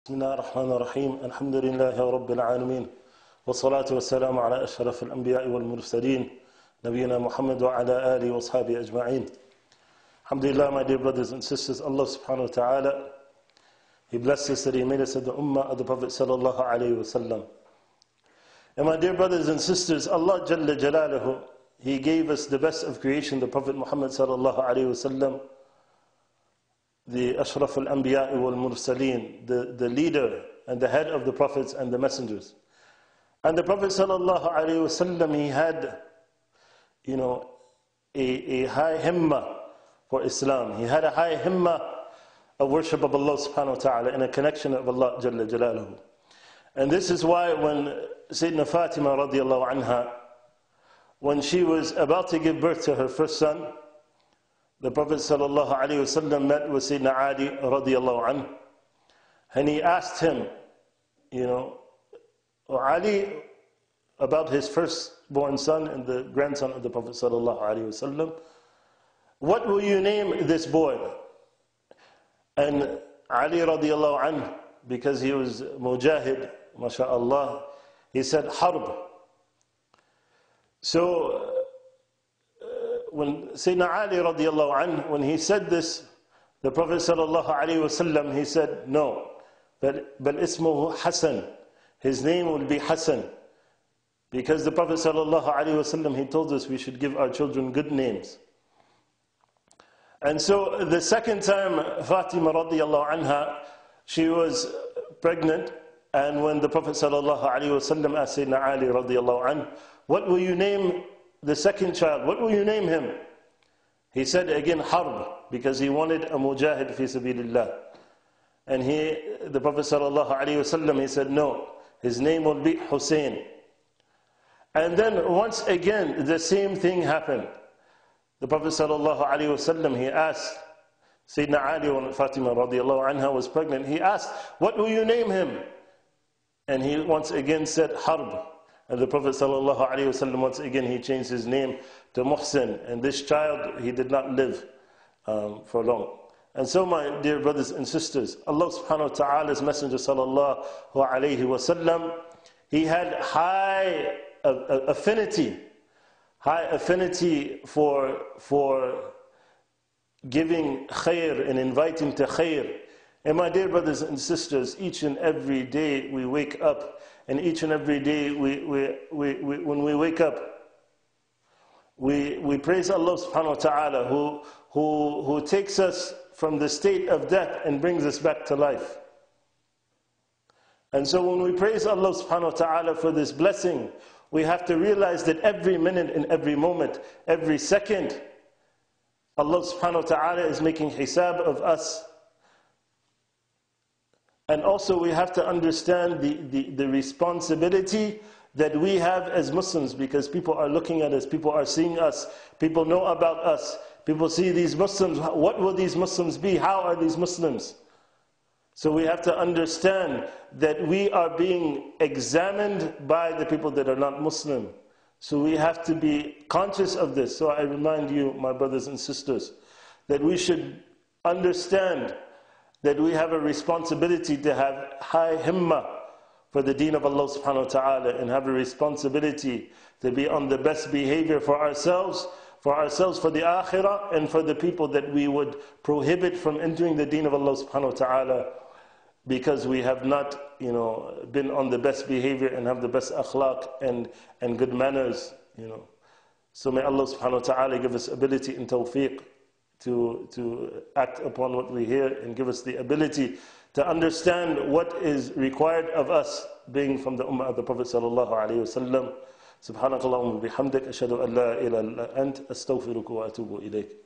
بسم الله الرحمن الرحيم الحمد لله رب العالمين والصلاة والسلام على أشرف الأنبياء والمرسلين نبينا محمد وعلى آله وصحبه أجمعين. Alhamdulillah, my dear brothers and sisters, Allah subhanahu wa ta'ala, He blessed us that He made us of the ummah of the Prophet sallallahu alayhi wa sallam. And my dear brothers and sisters, Allah Jalla Jalaluhu, He gave us the best of creation, the Prophet Muhammad sallallahu alayhi wa sallam, the Ashraf al-Anbiya wal-Mursaleen, the leader and the head of the prophets and the messengers. And the Prophet sallallahu alayhi wa sallam, he had, a high himmah for Islam. He had a high himmah of worship of Allah subhanahu wa ta'ala and a connection of Allah Jalla Jalaluhu. And this is why when Sayyidina Fatima radiallahu anha, when she was about to give birth to her first son, the Prophet sallallahu alayhi wa sallam met with Sayyidina Ali radiallahu anhu, and he asked him, Ali, about his firstborn son and the grandson of the Prophet sallallahu alayhi wa sallam, what will you name this boy? And Ali radiallahu anhu, because he was mujahid, mashallah, he said Harb. So when Sayyidina Ali radiallahu anhu, when he said this, the Prophet sallallahu alayhi wa sallam, he said, no, bal ismuhu Hassan, his name will be Hassan. Because the Prophet sallallahu alayhi wa sallam, he told us we should give our children good names. And so the second time Fatima radiallahu anha, she was pregnant, and when the Prophet sallallahu alayhi wa sallam asked Sayyidina Ali radiallahu anhu, what will you name the second child? What will you name him? He said again Harb, because he wanted a mujahid fi sabilillah. And the Prophet sallallahu alayhi wa sallam, he said no, his name will be Hussein. And then once again the same thing happened. The Prophet sallallahu alayhi wa sallam, he asked Sayyidina Ali, when Fatima radiallahu anha was pregnant, he asked, what will you name him? And he once again said Harb. And the Prophet sallallahu alayhi wa sallam, once again he changed his name to Muhsin. And this child, he did not live for long. And so my dear brothers and sisters, Allah subhanahu wa ta'ala's Messenger sallallahu alayhi wa sallam, he had high affinity for giving khair and inviting to khair. And my dear brothers and sisters, each and every day we wake up, and each and every day when we wake up, we praise Allah subhanahu wa ta'ala who takes us from the state of death and brings us back to life. And so when we praise Allah subhanahu wa ta'ala for this blessing, we have to realize that every minute and every moment, every second, Allah subhanahu wa ta'ala is making hisab of us. And also we have to understand the responsibility that we have as Muslims, because people are looking at us, people are seeing us, people know about us, people see these Muslims, what will these Muslims be, how are these Muslims? So we have to understand that we are being examined by the people that are not Muslim. So we have to be conscious of this. So I remind you, my brothers and sisters, that we should understand that we have a responsibility to have high himmah for the deen of Allah subhanahu wa ta'ala, and have a responsibility to be on the best behavior for ourselves, for the akhirah, and for the people that we would prohibit from entering the deen of Allah subhanahu wa ta'ala, because we have not been on the best behavior and have the best akhlaq and good manners. So may Allah subhanahu wa ta'ala give us ability and tawfiq to act upon what we hear, and give us the ability to understand what is required of us, being from the ummah of the Prophet sallallahu alayhi wa sallam. Subhanakallahumma bihamdik, ashhadu an la ilaha illa ant, astaghfiruka wa atubu ilayk.